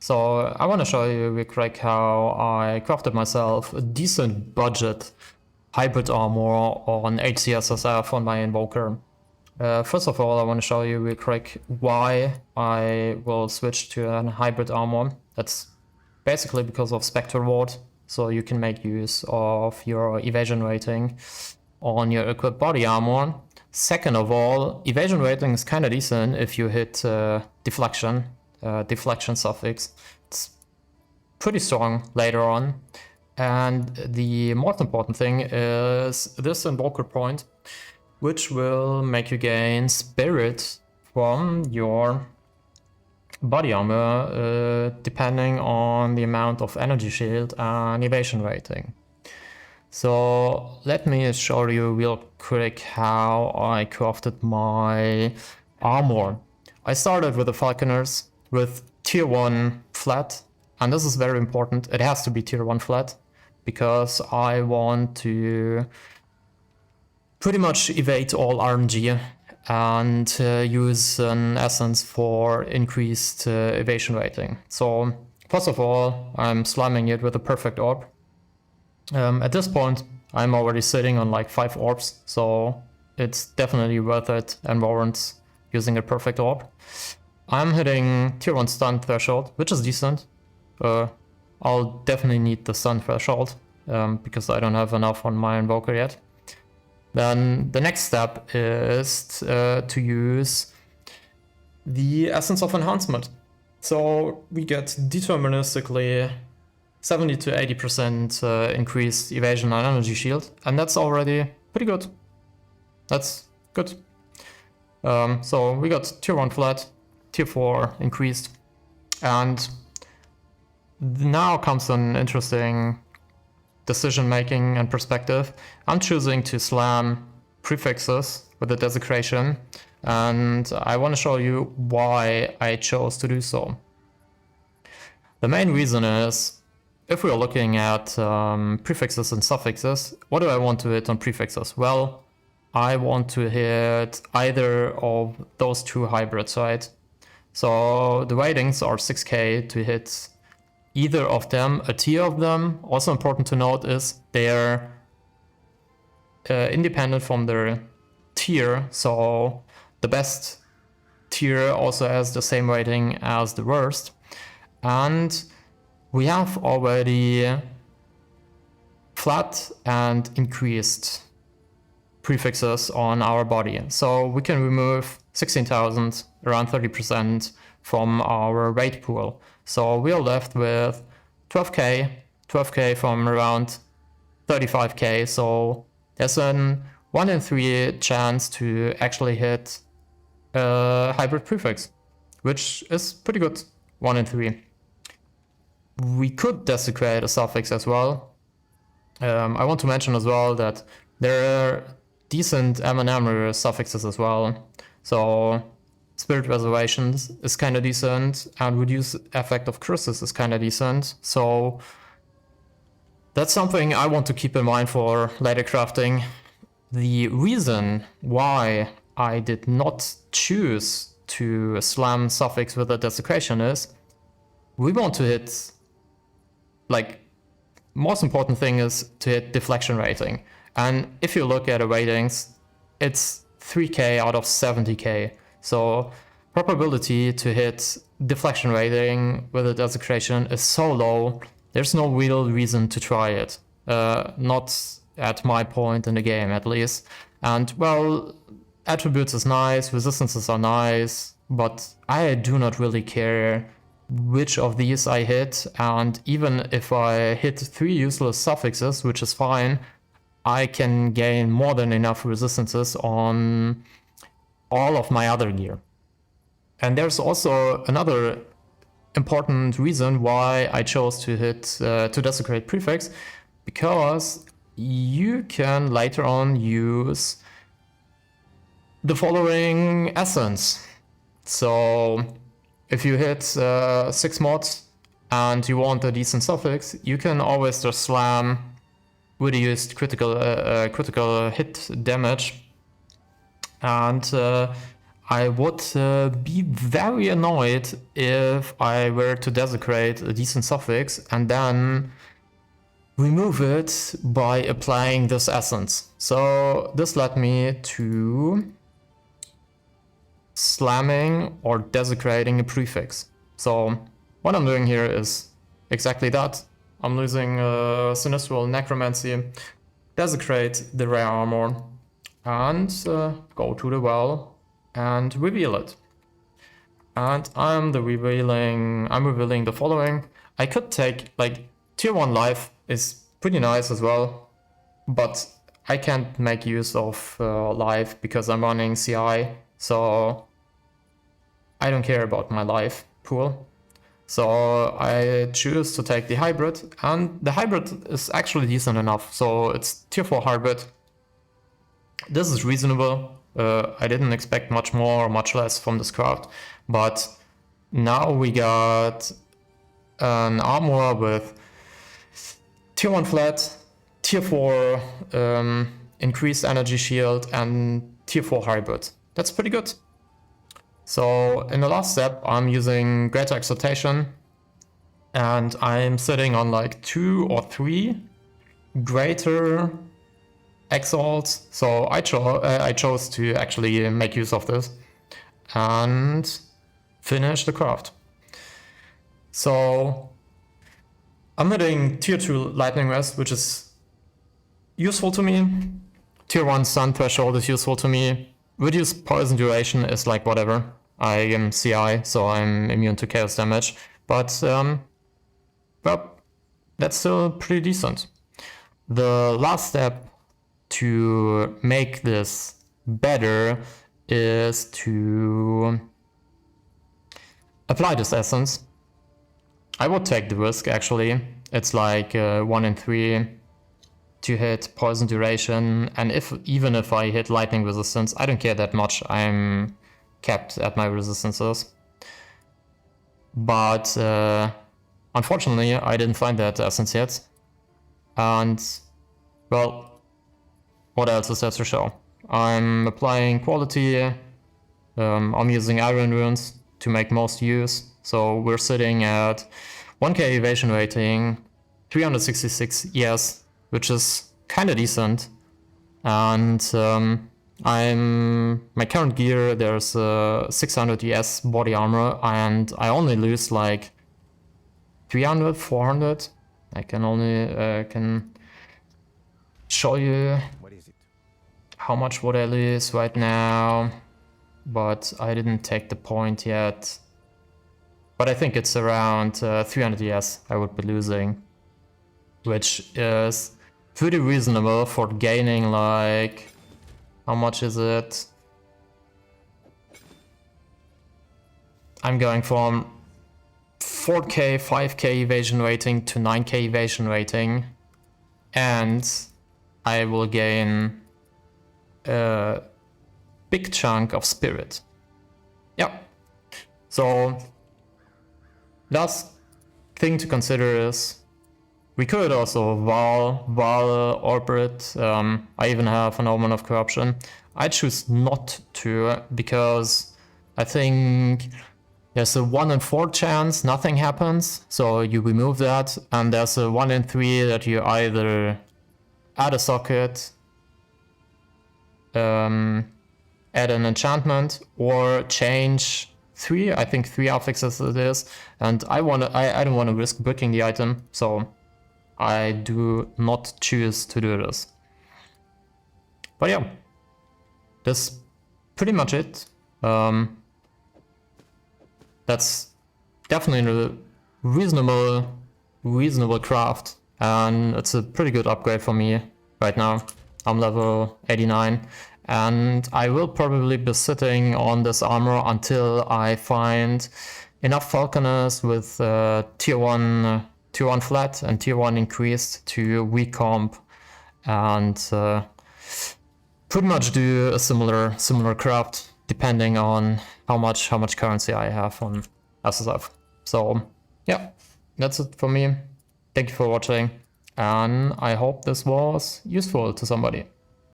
So I want to show you real quick how I crafted myself a decent budget hybrid armor on HCSSF on my Invoker. First of all, I want to show you real quick why I will switch to a hybrid armor. That's basically because of Spectre Ward, so you can make use of your evasion rating on your equipped body armor. Second of all, evasion rating is kind of decent if you hit deflection suffix. It's pretty strong later on. And the most important thing is this Invoker point, which will make you gain spirit from your body armor depending on the amount of energy shield and evasion rating. So let me show you real quick how I crafted my armor. I started with the Falconers with tier 1 flat, and this is very important. It has to be tier 1 flat because I want to pretty much evade all RNG and use an essence for increased evasion rating. So first of all, I'm slamming it with a perfect orb. At this point, I'm already sitting on like 5 orbs, so it's definitely worth it and warrants using a perfect orb. I'm hitting tier 1 stun threshold, which is decent. I'll definitely need the stun threshold because I don't have enough on my Invoker yet. Then the next step is to use the Essence of Enhancement. So we get deterministically 70 to 80% increased evasion and energy shield, and that's already pretty good. That's good. So we got tier 1 flat, tier 4 increased, and now comes an interesting decision making and perspective. I'm choosing to slam prefixes with the desecration, and I want to show you why I chose to do so. The main reason is, if we are looking at prefixes and suffixes, what do I want to hit on prefixes? Well, I want to hit either of those two hybrids, right? So the ratings are 6k to hit either of them, a tier of them. Also important to note is they're independent from their tier, so the best tier also has the same rating as the worst. And we have already flat and increased prefixes on our body. So we can remove 16,000, around 30% from our rate pool. So we are left with 12k from around 35k. So there's a 1 in 3 chance to actually hit a hybrid prefix, which is pretty good, 1 in 3. We could desecrate a suffix as well. I want to mention as well that there are decent M&M suffixes as well. So Spirit Reservations is kind of decent, and Reduce Effect of Curses is kind of decent. So that's something I want to keep in mind for later crafting. The reason why I did not choose to slam suffix with a desecration is we want to hit, like, most important thing is to hit deflection rating. And if you look at the ratings, it's 3k out of 70k. So probability to hit deflection rating with a desecration is so low, there's no real reason to try it. Not at my point in the game, at least. And well, attributes is nice, resistances are nice, but I do not really care which of these I hit. And even if I hit 3 useless suffixes, which is fine, I can gain more than enough resistances on all of my other gear. And there's also another important reason why I chose to hit to desecrate prefix, because you can later on use the following essence. So if you hit 6 mods and you want a decent suffix, you can always just slam reduced critical hit damage, and I would be very annoyed if I were to desecrate a decent suffix and then remove it by applying this essence. So this led me to slamming or desecrating a prefix. So what I'm doing here is exactly that. I'm losing Sinistral Necromancy, desecrate the rare armor, and go to the well and reveal it. And I'm revealing the following. I could take, like, tier 1 life is pretty nice as well, but I can't make use of life because I'm running CI, so I don't care about my life pool. So I choose to take the hybrid, and the hybrid is actually decent enough, so it's tier 4 hybrid. This is reasonable. I didn't expect much more or much less from this craft, but now we got an armor with tier 1 flat, tier 4 increased energy shield, and tier 4 hybrid. That's pretty good. So in the last step, I'm using Greater Exaltation, and I'm sitting on like 2 or 3 Greater Exalts. So I chose to actually make use of this and finish the craft. So I'm hitting tier 2 Lightning Rest, which is useful to me. Tier 1 Sun Threshold is useful to me. Reduced poison duration is like whatever. I am CI, so I'm immune to chaos damage. But, well, that's still pretty decent. The last step to make this better is to apply this essence. I would take the risk, actually. It's like 1 in 3 to hit poison duration, and even if I hit lightning resistance, I don't care that much. I'm capped at my resistances. But unfortunately, I didn't find that essence yet. And, well, what else is there to show? I'm applying quality. I'm using iron runes to make most use. So we're sitting at 1k evasion rating, 366 ES, which is kind of decent. And my current gear, there's 600 ES body armor, and I only lose like 300, 400. I can only can show you how much would I lose right now, but I didn't take the point yet. But I think it's around 300 ES I would be losing, which is pretty reasonable for gaining, like, how much is it? I'm going from 4k, 5k evasion rating to 9k evasion rating, and I will gain a big chunk of spirit. Yeah. So last thing to consider is we could also Val Orbit. I even have an Omen of Corruption. I choose not to because I think there's a 1 in 4 chance nothing happens, so you remove that, and there's a 1 in 3 that you either add a socket, add an enchantment, or change 3, I think 3 affixes it is, and I don't want to risk bricking the item, so I do not choose to do this. But yeah, that's pretty much it. That's definitely a reasonable craft, and it's a pretty good upgrade for me right now. I'm level 89, and I will probably be sitting on this armor until I find enough Falconers with tier 1 flat and tier 1 increased to recomp and pretty much do a similar craft depending on how much currency I have on SSF. So yeah, that's it for me. Thank you for watching, and I hope this was useful to somebody.